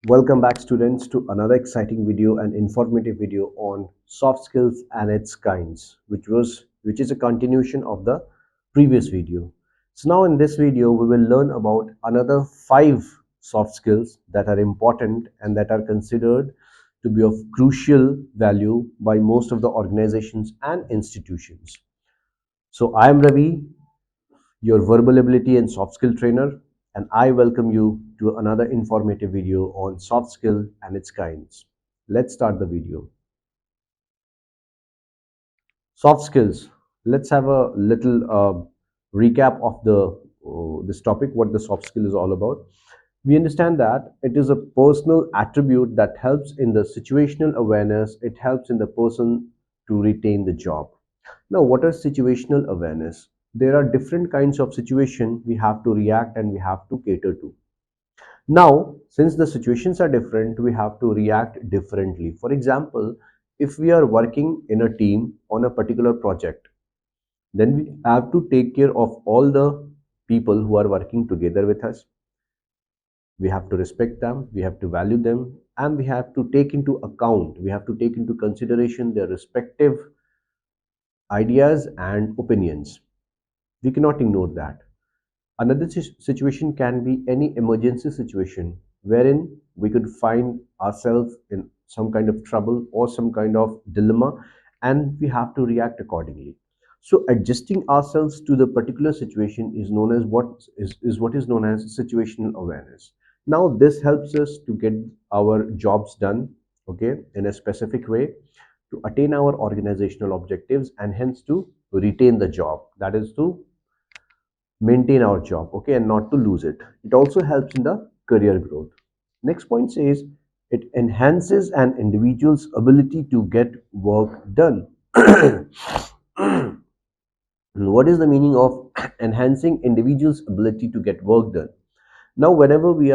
Welcome back students to another exciting video and informative video on soft skills and its kinds, which is a continuation of the previous video. So now in this video we will learn about another 5 soft skills that are important and that are considered to be of crucial value by most of the organizations and institutions. So I am Ravi, your verbal ability and soft skill trainer, and I welcome you to another informative video on soft skill and its kinds. Let's start the video. Soft skills. Let's have a little recap of the this topic, what the soft skill is all about. We understand that it is a personal attribute that helps in the situational awareness. It helps in the person to retain the job. Now, what is situational awareness? There are different kinds of situation we have to react and we have to cater to. Now, since the situations are different, we have to react differently. For example, if we are working in a team on a particular project, then we have to take care of all the people who are working together with us. We have to respect them, we have to value them, and we have to take into account, we have to take into consideration their respective ideas and opinions. We cannot ignore that. Another situation can be any emergency situation wherein we could find ourselves in some kind of trouble or some kind of dilemma, and we have to react accordingly. So adjusting ourselves to the particular situation is known as what is known as situational awareness. Now this helps us to get our jobs done, okay, in a specific way, to attain our organizational objectives and hence to retain the job, that is to maintain our job, okay, and not to lose it. It also helps in the career growth. Next point says it enhances an individual's ability to get work done. What is the meaning of enhancing individual's ability to get work done? Now whenever we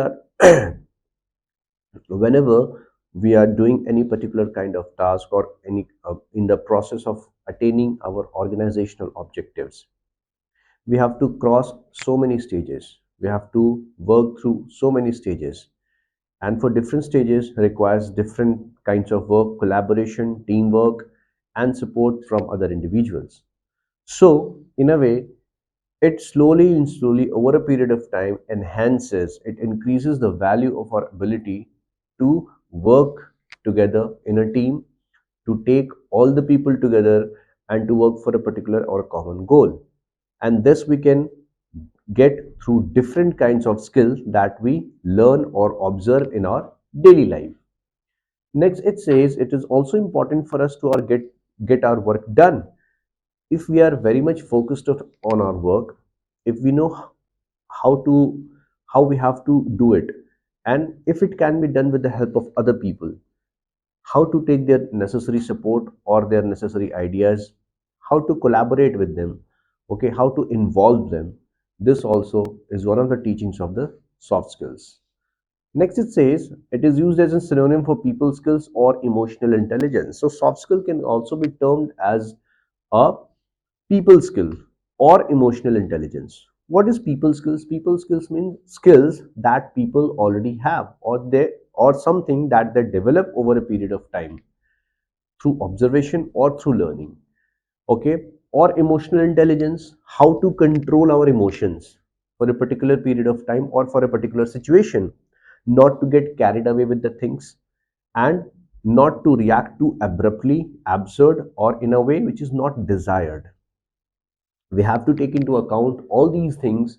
are doing any particular kind of task or any in the process of attaining our organizational objectives, we have to cross so many stages, we have to work through so many stages, and for different stages requires different kinds of work, collaboration, teamwork, and support from other individuals. So in a way, it slowly and slowly over a period of time enhances, it increases the value of our ability to work together in a team, to take all the people together and to work for a particular or common goal. And this we can get through different kinds of skills that we learn or observe in our daily life. Next, it says it is also important for us to get our work done. If we are very much focused on our work, if we know how to how we have to do it, and if it can be done with the help of other people, how to take their necessary support or their necessary ideas, how to collaborate with them, okay, how to involve them. This also is one of the teachings of the soft skills. Next, it says it is used as a synonym for people skills or emotional intelligence. So, soft skill can also be termed as a people skill or emotional intelligence. What is people skills? People skills mean skills that people already have, or something that they develop over a period of time through observation or through learning, okay. Or emotional intelligence, how to control our emotions for a particular period of time or for a particular situation, not to get carried away with the things, and not to react too abruptly, absurd, or in a way which is not desired. We have to take into account all these things,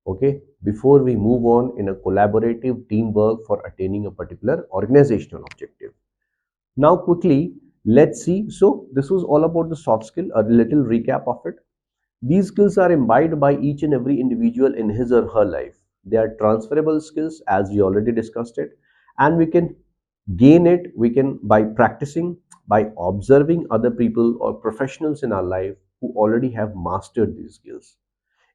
okay, before we move on in a collaborative teamwork for attaining a particular organizational objective. Now quickly, let's see. So this was all about the soft skill, a little recap of it. These skills are imbibed by each and every individual in his or her life. They are transferable skills, as we already discussed it, and we can gain it, we can, by practicing, by observing other people or professionals in our life who already have mastered these skills.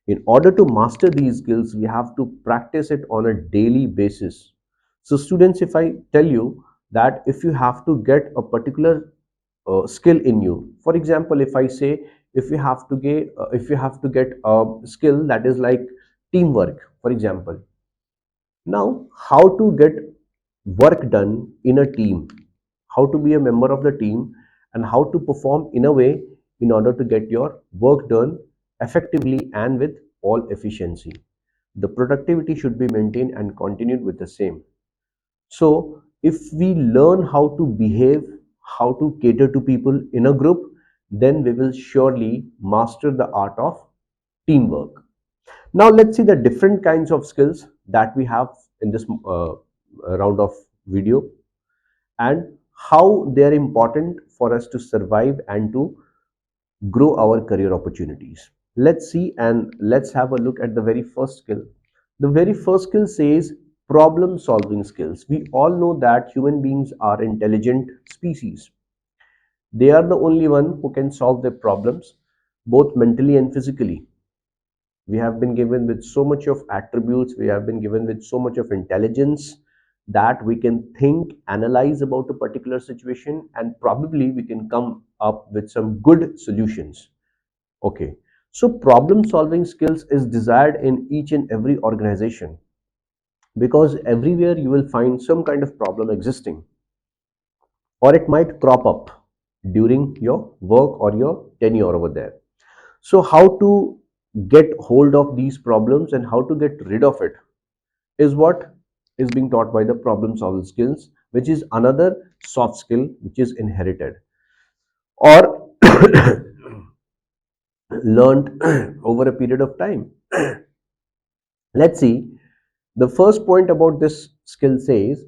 In order to master these skills, we have to practice it on a daily basis. So students, if I tell you that if you have to get a particular skill in you, for example, if I say, if you have to get a skill that is like teamwork, for example. Now how to get work done in a team, how to be a member of the team, and how to perform in a way in order to get your work done effectively and with all efficiency. The productivity should be maintained and continued with the same. So, if we learn how to behave, how to cater to people in a group, then we will surely master the art of teamwork. Now, let's see the different kinds of skills that we have in this round of video, and how they are important for us to survive and to grow our career opportunities. Let's see and let's have a look at the very first skill. The very first skill says problem solving skills. We all know that human beings are intelligent species. They are the only one who can solve their problems both mentally and physically. We have been given with so much of attributes, we have been given with so much of intelligence that we can think, analyze about a particular situation, and probably we can come up with some good solutions. Okay, so problem solving skills is desired in each and every organization, because everywhere you will find some kind of problem existing, or it might crop up during your work or your tenure over there. So, how to get hold of these problems and how to get rid of it is what is being taught by the problem solving skills, which is another soft skill which is inherited or learned over a period of time. Let's see. The first point about this skill says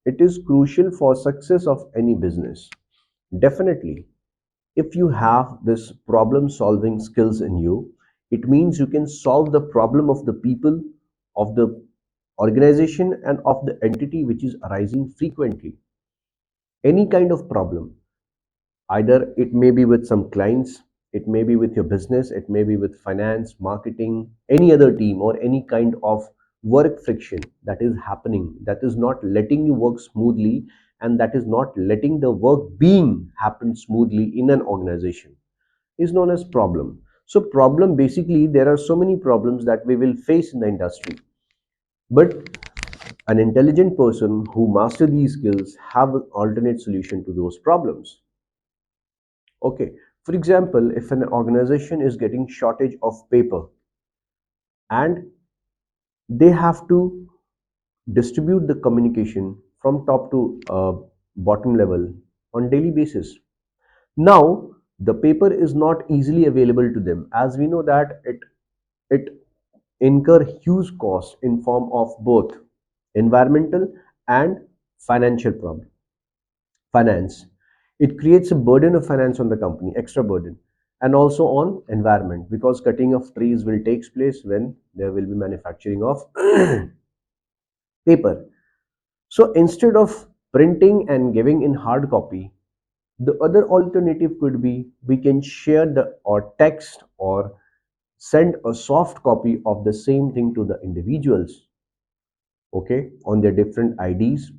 it is crucial for success of any business. Definitely, if you have this problem solving skills in you, it means you can solve the problem of the people, of the organization, and of the entity which is arising frequently. Any kind of problem, either it may be with some clients, it may be with your business, it may be with finance, marketing, any other team, or any kind of work friction that is happening, that is not letting you work smoothly, and that is not letting the work being happen smoothly in an organization, is known as problem. So problem, basically there are so many problems that we will face in the industry, but an intelligent person who master these skills have an alternate solution to those problems. Okay, for example, if an organization is getting shortage of paper and they have to distribute the communication from top to bottom level on daily basis. Now, the paper is not easily available to them, as we know that it incur huge costs in form of both environmental and financial problem. Finance, it creates a burden of finance on the company, extra burden, and also on environment, because cutting of trees will take place when there will be manufacturing of paper. So instead of printing and giving in hard copy, the other alternative could be we can share the or text or send a soft copy of the same thing to the individuals, okay, on their different IDs,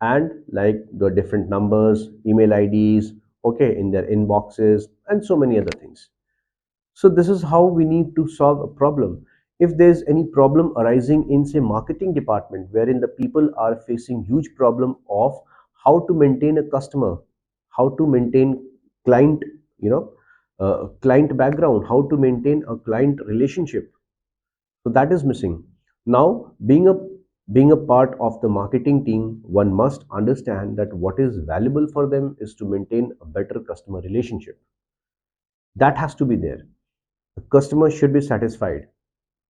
and like the different numbers, email IDs, okay, in their inboxes, and so many other things. So this is how we need to solve a problem. If there's any problem arising in say marketing department, wherein the people are facing huge problem of how to maintain a customer, how to maintain client, you know, client background, how to maintain a client relationship, so that is missing. Now, being a part of the marketing team, one must understand that what is valuable for them is to maintain a better customer relationship. That has to be there. The customer should be satisfied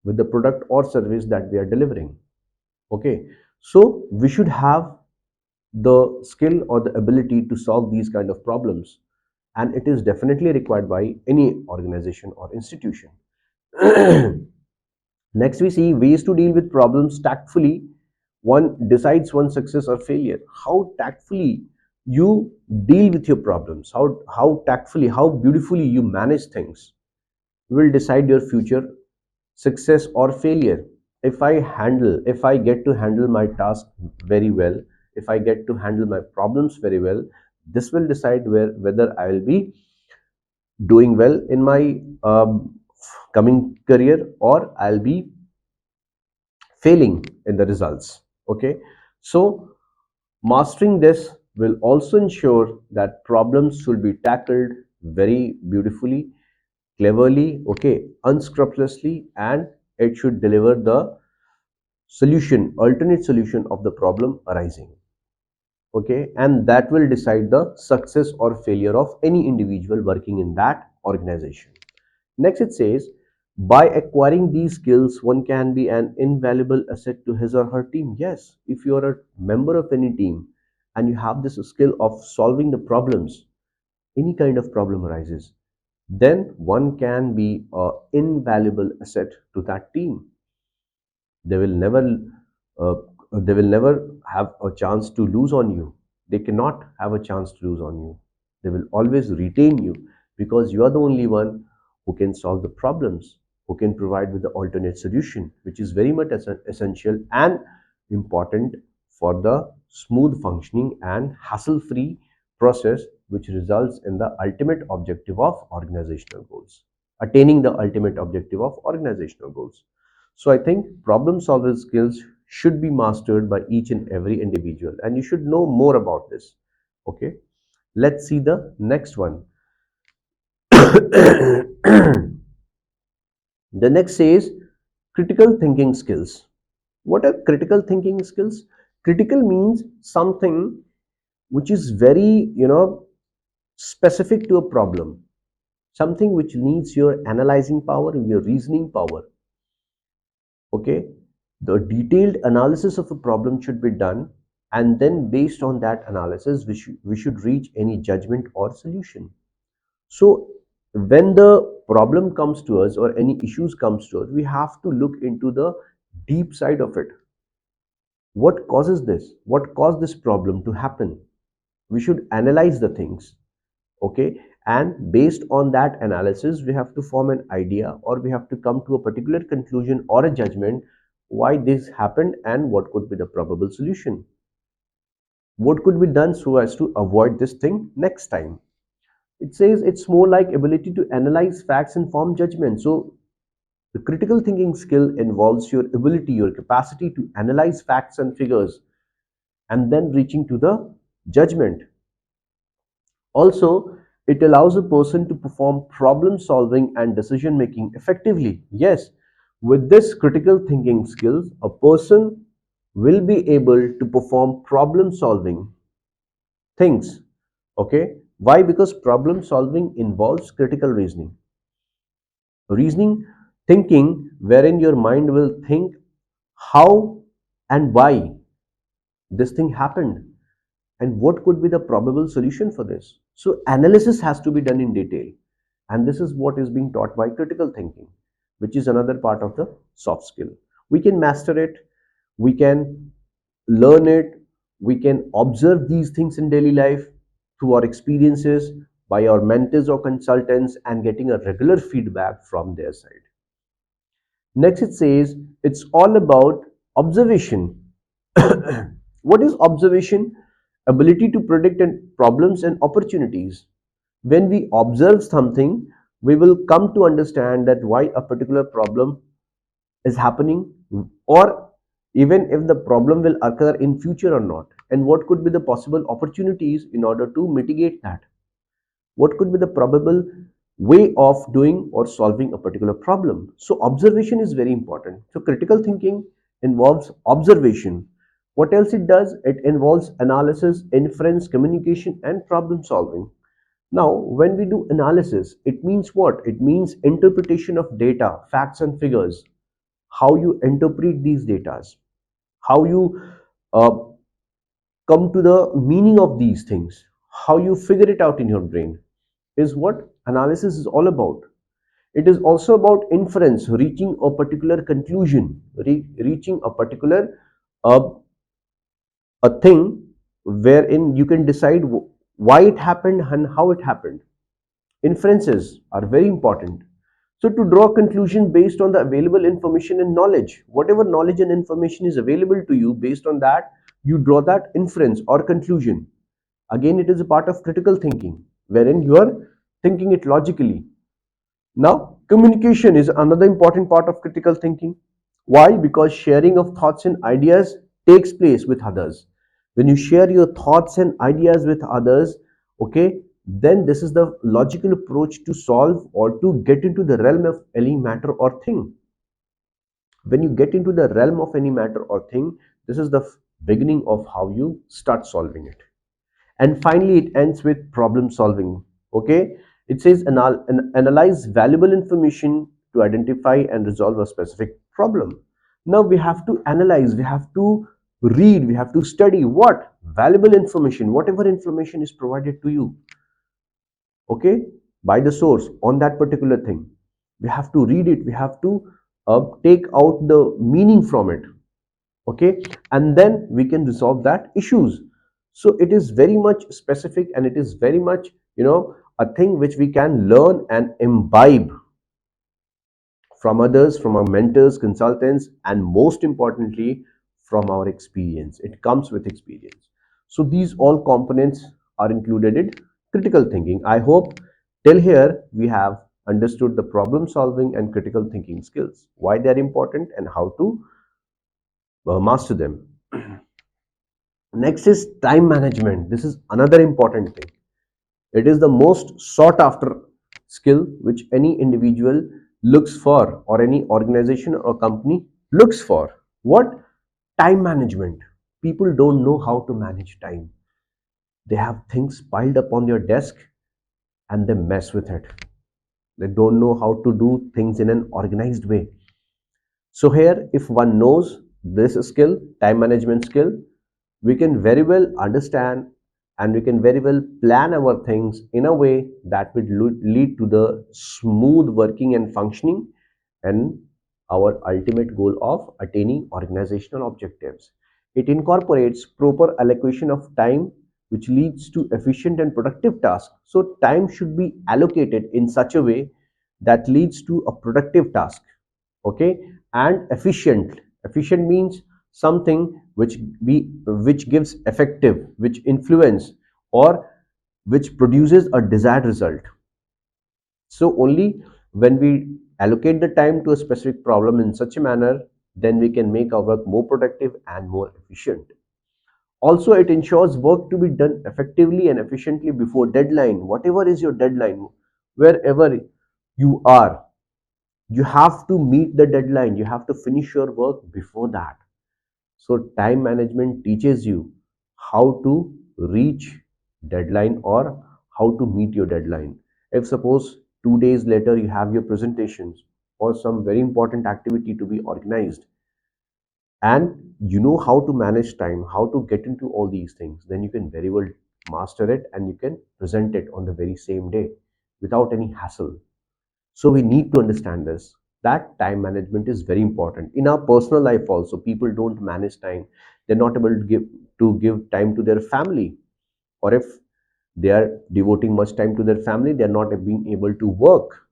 with the product or service that we are delivering. Okay, so we should have the skill or the ability to solve these kind of problems, and it is definitely required by any organization or institution. Next, we see ways to deal with problems tactfully. One decides one's success or failure. How tactfully you deal with your problems, how tactfully, how beautifully you manage things will decide your future success or failure. If I get to handle my task very well, if I get to handle my problems very well, this will decide whether I will be doing well in my coming career, or I'll be failing in the results. Okay, so Mastering this will also ensure that problems should be tackled very beautifully, cleverly, okay, unscrupulously, and it should deliver the solution, alternate solution of the problem arising. Okay, and that will decide the success or failure of any individual working in that organization. Next, it says, by acquiring these skills, one can be an invaluable asset to his or her team. Yes, if you are a member of any team and you have this skill of solving the problems, any kind of problem arises, then one can be an invaluable asset to that team. They will never uh, they will never have a chance to lose on you. They cannot have a chance to lose on you. They will always retain you because you are the only one who can solve the problems, who can provide with the alternate solution, which is very much essential and important for the smooth functioning and hassle free process, which results in the ultimate objective of organizational goals, attaining the ultimate objective of organizational goals. So I think problem solving skills should be mastered by each and every individual, and you should know more about this. Okay, let's see the next one. The next says critical thinking skills. What are critical thinking skills? Critical means something which is very, specific to a problem, something which needs your analyzing power and your reasoning power. Okay, the detailed analysis of a problem should be done, and then based on that analysis we should reach any judgment or solution. So when the problem comes to us or any issues comes to us, we have to look into the deep side of it. What causes this? What caused this problem to happen? We should analyze the things. Okay, and based on that analysis we have to form an idea, or we have to come to a particular conclusion or a judgment why this happened and what could be the probable solution, what could be done so as to avoid this thing next time. It says it's more like ability to analyze facts and form judgment. So the critical thinking skill involves your ability, your capacity to analyze facts and figures and then reaching to the judgment. Also, it allows a person to perform problem solving and decision making effectively. Yes, with this critical thinking skills, a person will be able to perform problem solving things. Okay, why? Because problem solving involves critical reasoning. Reasoning thinking, wherein your mind will think how and why this thing happened and what could be the probable solution for this. So analysis has to be done in detail, and this is what is being taught by critical thinking, which is another part of the soft skill. We can master it, we can learn it, we can observe these things in daily life through our experiences, by our mentors or consultants, and getting a regular feedback from their side. Next, it says it's all about observation. What is observation? Ability to predict problems and opportunities. When we observe something, we will come to understand that why a particular problem is happening, or even if the problem will occur in future or not, and what could be the possible opportunities in order to mitigate that. What could be the probable way of doing or solving a particular problem. So observation is very important. So critical thinking involves observation. What else it does? It involves analysis, inference, communication, and problem solving. Now when we do analysis, it means what? It means interpretation of data, facts and figures, how you interpret these data, how you uh, come to the meaning of these things, how you figure it out in your brain, is what analysis is all about. It is also about inference, reaching a particular conclusion, reaching a particular uh, a thing wherein you can decide why it happened and how it happened. Inferences are very important. So to draw a conclusion based on the available information and knowledge, whatever knowledge and information is available to you, based on that, you draw that inference or conclusion. Again, it is a part of critical thinking, wherein you are thinking it logically. Now, communication is another important part of critical thinking. Why? Because sharing of thoughts and ideas takes place with others. When you share your thoughts and ideas with others, okay, then this is the logical approach to solve or to get into the realm of any matter or thing. When you get into the realm of any matter or thing, this is the beginning of how you start solving it. And finally it ends with problem solving. Okay, it says analyze valuable information to identify and resolve a specific problem. Now we have to analyze, we have to read, we have to study what valuable information, whatever information is provided to you, okay, by the source on that particular thing. We have to read it, we have to take out the meaning from it, okay, and then we can resolve that issues. So it is very much specific, and it is very much, a thing which we can learn and imbibe from others, from our mentors, consultants, and most importantly from our experience. It comes with experience. So these all components are included in critical thinking. I hope till here we have understood the problem solving and critical thinking skills, why they are important and how to master them. Next is time management. This is another important thing. It is the most sought after skill which any individual looks for, or any organization or company looks for. What? Time management. People don't know how to manage time. They have things piled up on their desk and they mess with it. They don't know how to do things in an organized way. So here, if one knows this skill, time management skill, we can very well understand and we can very well plan our things in a way that would lead to the smooth working and functioning and our ultimate goal of attaining organizational objectives. It incorporates proper allocation of time, which leads to efficient and productive tasks. So time should be allocated in such a way that leads to a productive task, okay, and efficient means something which gives effective, which influence, or which produces a desired result. So only when we allocate the time to a specific problem in such a manner, then we can make our work more productive and more efficient. Also, it ensures work to be done effectively and efficiently before deadline. Whatever is your deadline, wherever you are, you have to meet the deadline, you have to finish your work before that. So time management teaches you how to reach deadline or how to meet your deadline. If suppose 2 days later you have your presentations or some very important activity to be organized, and you know how to manage time, how to get into all these things, then you can very well master it and you can present it on the very same day without any hassle. So we need to understand this, that time management is very important. In our personal life also, people don't manage time. They're not able to give time to their family, or if they are devoting much time to their family, they're not being able to work.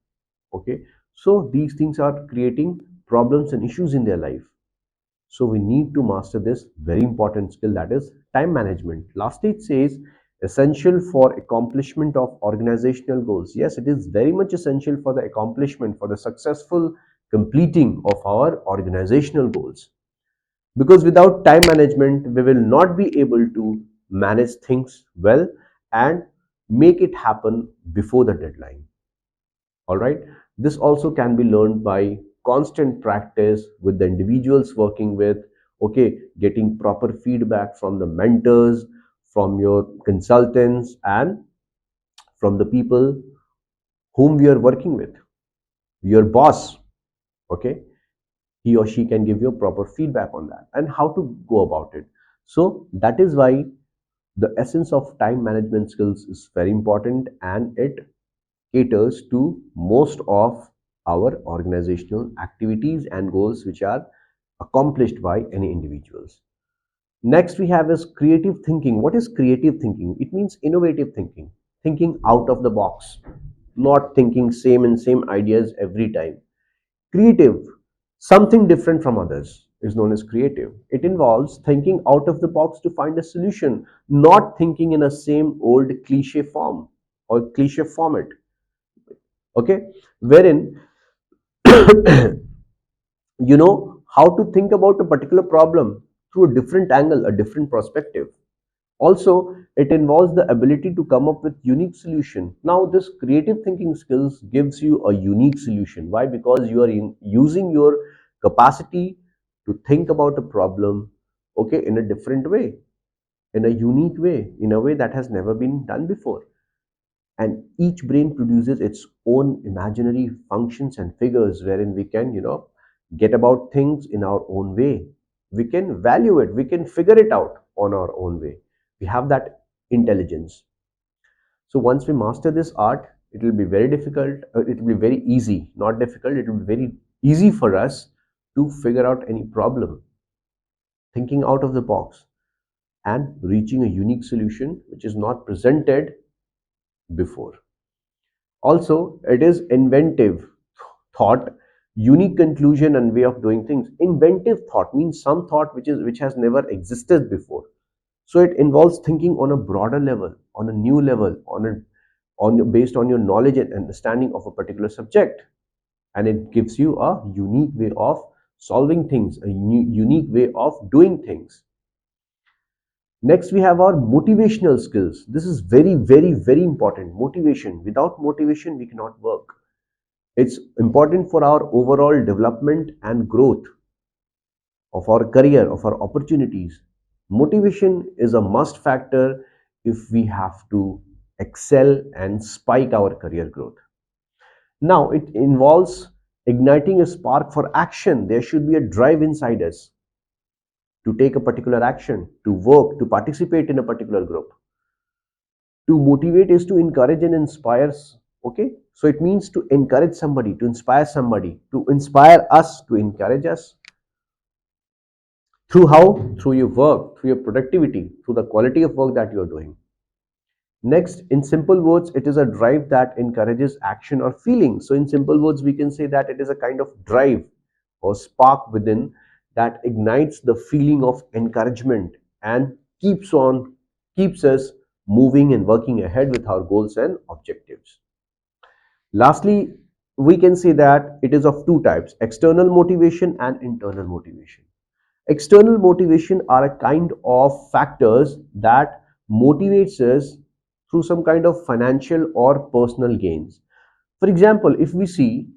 Okay, so these things are creating problems and issues in their life. So we need to master this very important skill, that is time management. Lastly, it says essential for accomplishment of organizational goals. Yes, it is very much essential for the accomplishment, for the successful completing of our organizational goals. Because without time management, we will not be able to manage things well and make it happen before the deadline. All right, this also can be learned by constant practice with the individuals working with, okay, getting proper feedback from the mentors, from your consultants, and from the people whom we are working with, your boss, okay, he or she can give you proper feedback on that and how to go about it. So that is why the essence of time management skills is very important, and it caters to most of our organizational activities and goals which are accomplished by any individuals. Next we have is creative thinking. What is creative thinking? It means innovative thinking, thinking out of the box, not thinking same and same ideas every time. Creative, something different from others, is known as creative. It involves thinking out of the box to find a solution, not thinking in a same old cliche form or cliche format. Okay, wherein you know how to think about a particular problem through a different angle, a different perspective. Also, it involves the ability to come up with unique solution. Now, this creative thinking skills gives you a unique solution. Why? Because you are using your capacity to think about a problem, okay, in a different way, in a unique way, in a way that has never been done before. And each brain produces its own imaginary functions and figures wherein we can, get about things in our own way. We can value it, we can figure it out on our own way. We have that intelligence. So once we master this art, it will be very difficult, it will be very easy, not difficult, it will be very easy for us to figure out any problem, thinking out of the box and reaching a unique solution which is not presented before. Also, it is inventive thought, unique conclusion and way of doing things. Inventive thought means some thought which has never existed before. So it involves thinking on a broader level, on a new level, based on your knowledge and understanding of a particular subject, and it gives you a unique way of solving things, a unique way of doing things. Next, we have our motivational skills. This is very, very, very important. Motivation. Without motivation, we cannot work. It's important for our overall development and growth of our career, of our opportunities. Motivation is a must factor if we have to excel and spike our career growth. Now, it involves igniting a spark for action. There should be a drive inside us to take a particular action, to work, to participate in a particular group. To motivate is to encourage and inspire. Okay, so it means to encourage somebody, to inspire us, to encourage us. Through how? Through your work, through your productivity, through the quality of work that you are doing. Next, in simple words, it is a drive that encourages action or feeling. So in simple words, we can say that it is a kind of drive or spark within that ignites the feeling of encouragement and keeps us moving and working ahead with our goals and objectives. Lastly, we can say that it is of two types: external motivation and internal motivation. External motivation are a kind of factors that motivates us through some kind of financial or personal gains. For example, if we see,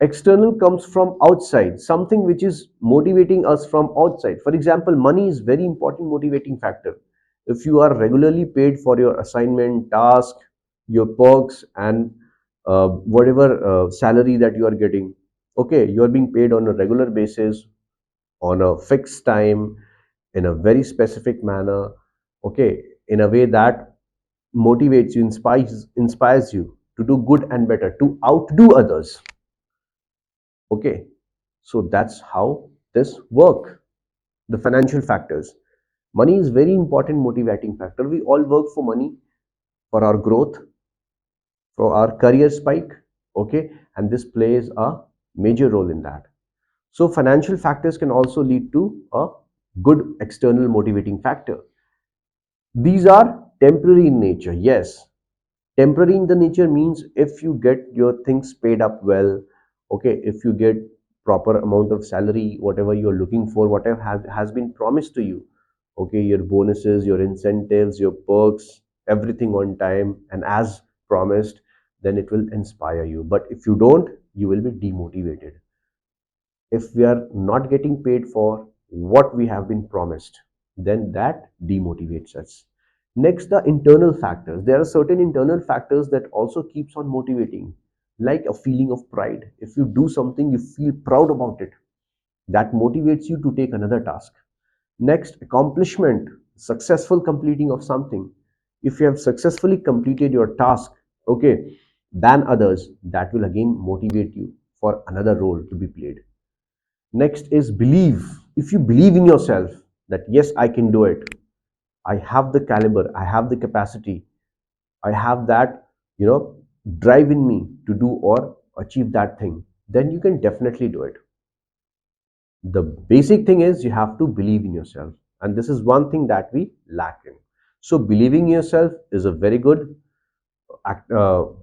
external comes from outside, something which is motivating us from outside. For example, money is very important motivating factor. If you are regularly paid for your assignment, task, your perks, and whatever salary that you are getting, okay, you are being paid on a regular basis, on a fixed time, in a very specific manner, okay, in a way that motivates you, inspires you to do good and better, to outdo others. Okay, so that's how this work. The financial factors. Money is very important motivating factor. We all work for money, for our growth, for our career spike, okay, and this plays a major role in that. So financial factors can also lead to a good external motivating factor. These are temporary in nature. Yes, temporary in the nature means if you get your things paid up well, okay, if you get proper amount of salary, whatever you're looking for, whatever has been promised to you, okay, your bonuses, your incentives, your perks, everything on time and as promised, then it will inspire you. But if you don't, you will be demotivated if we are not getting paid for what we have been promised, then that demotivates us. Next, the internal factors. There are certain internal factors that also keeps on motivating, like a feeling of pride. If you do something, you feel proud about it. That motivates you to take another task. Next, accomplishment, successful completing of something. If you have successfully completed your task, okay, than others, that will again motivate you for another role to be played. Next is believe. If you believe in yourself that yes, I can do it, I have the caliber, I have the capacity, I have that, drive in me to do or achieve that thing, then you can definitely do it. The basic thing is you have to believe in yourself, and this is one thing that we lack in. So believing in yourself is a very good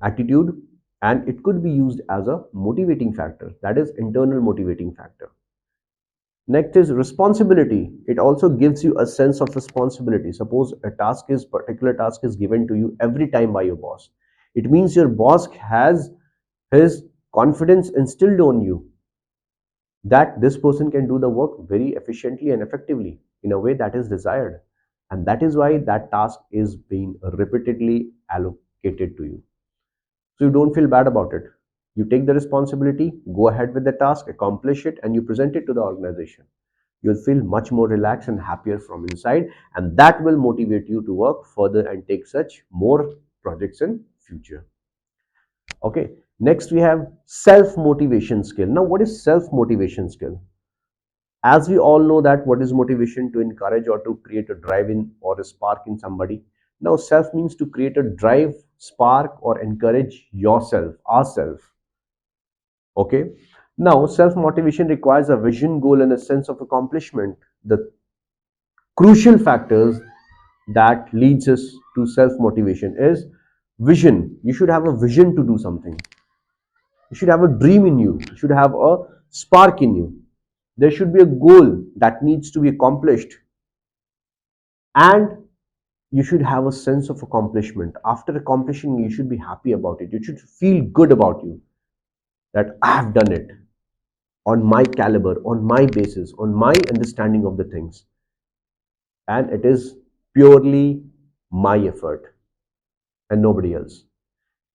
attitude, and it could be used as a motivating factor, that is internal motivating factor. Next is responsibility. It also gives you a sense of responsibility. Suppose a particular task is given to you every time by your boss. It means your boss has his confidence instilled on you that this person can do the work very efficiently and effectively in a way that is desired. And that is why that task is being repeatedly allocated to you. So you don't feel bad about it. You take the responsibility, go ahead with the task, accomplish it, and you present it to the organization. You'll feel much more relaxed and happier from inside, and that will motivate you to work further and take such more projects in future. Okay, next we have self motivation skill. Now, what is self motivation skill? As we all know that what is motivation, to encourage or to create a drive in or a spark in somebody. Now self means to create a drive, spark, or encourage yourself, ourself. Okay, now self motivation requires a vision, goal, and a sense of accomplishment. The crucial factors that leads us to self motivation is vision. You should have a vision to do something. You should have a dream in you. You should have a spark in you. There should be a goal that needs to be accomplished, and you should have a sense of accomplishment. After accomplishing, you should be happy about it. You should feel good about you, that I have done it on my caliber, on my basis, on my understanding of the things, and it is purely my effort and nobody else.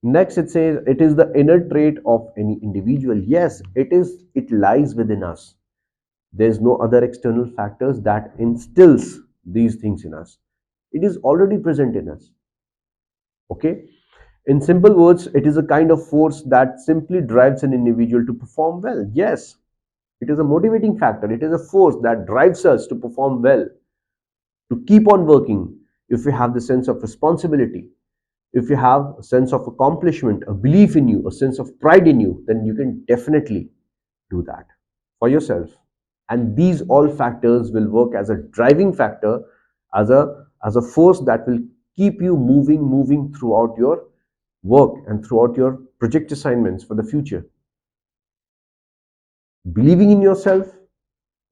Next, it says it is the inner trait of any individual. Yes, it is. It lies within us. There's no other external factors that instills these things in us. It is already present in us. Okay. In simple words, it is a kind of force that simply drives an individual to perform well. Yes, it is a motivating factor. It is a force that drives us to perform well, to keep on working. If you have the sense of responsibility, if you have a sense of accomplishment, a belief in you, a sense of pride in you, then you can definitely do that for yourself. And these all factors will work as a driving factor, as a force that will keep you moving throughout your work and throughout your project assignments for the future. Believing in yourself,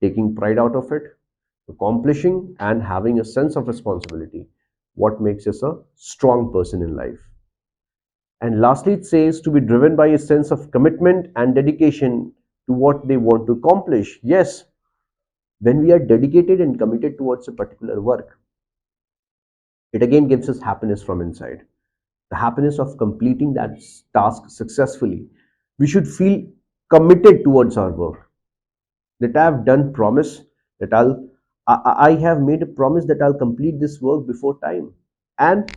taking pride out of it, accomplishing, and having a sense of responsibility, what makes us a strong person in life. And lastly, it says to be driven by a sense of commitment and dedication to what they want to accomplish. Yes, when we are dedicated and committed towards a particular work, it again gives us happiness from inside. The happiness of completing that task successfully. We should feel committed towards our work. That I have done promise, that I have made a promise that I'll complete this work before time and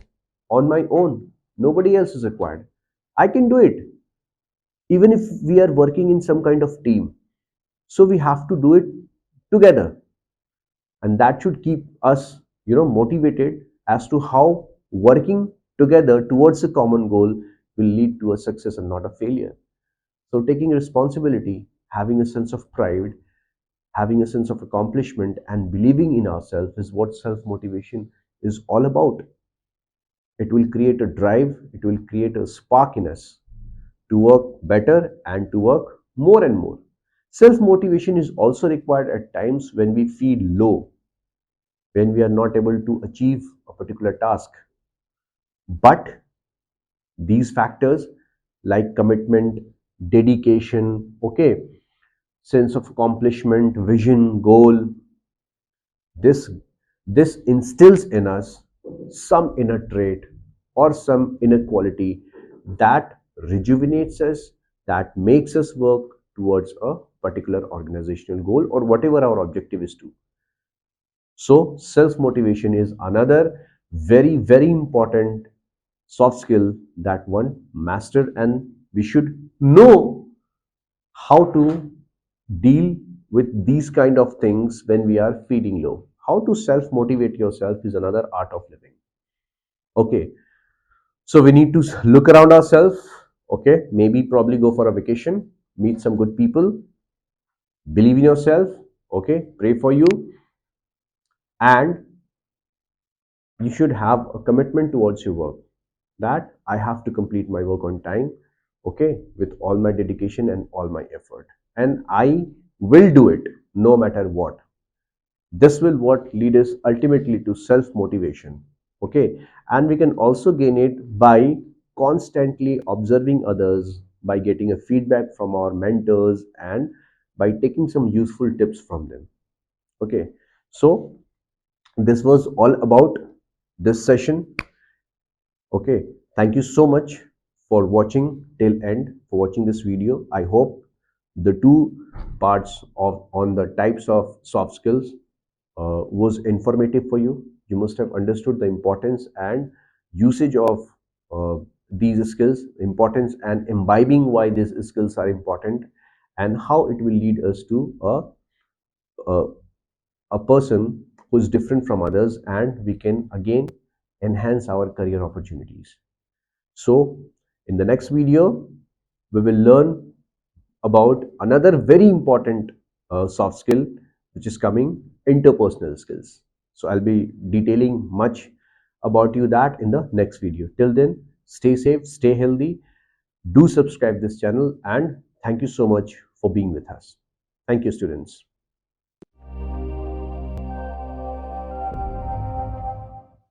on my own. Nobody else is required. I can do it, even if we are working in some kind of team. So we have to do it together, and that should keep us, motivated as to how working together towards a common goal will lead to a success and not a failure. So taking responsibility, having a sense of pride, having a sense of accomplishment, and believing in ourselves is what self motivation is all about. It will create a drive, it will create a spark in us to work better and to work more and more. Self motivation is also required at times when we feel low, when we are not able to achieve a particular task. But these factors like commitment, dedication, okay, sense of accomplishment, vision, goal, this this instills in us some inner trait or some inner quality that rejuvenates us, that makes us work towards a particular organizational goal or whatever our objective is to. So self motivation is another very important soft skill that one master, and we should know how to deal with these kind of things when we are feeling low. How to self motivate yourself is another art of living. Okay, so we need to look around ourselves. Okay, maybe probably go for a vacation, meet some good people, believe in yourself. Okay, pray for you, and you should have a commitment towards your work, that I have to complete my work on time, okay, with all my dedication and all my effort. And I will do it. no matter what. This will what lead us ultimately to self motivation. Okay, and we can also gain it by constantly observing others, by getting a feedback from our mentors, and by taking some useful tips from them. Okay, so this was all about this session. Okay, thank you so much for watching till end, for watching this video. I hope the two parts of on the types of soft skills was informative for you. You must have understood the importance and usage of uh, these skills, importance and imbibing why these skills are important, and how it will lead us to a, a person who is different from others, and we can again enhance our career opportunities. So, in the next video, we will learn about another very important soft skill which is coming, interpersonal skills. So, I'll be detailing much about you that in the next video. Till then, stay safe, stay healthy, do subscribe this channel, and thank you so much for being with us. Thank you, students.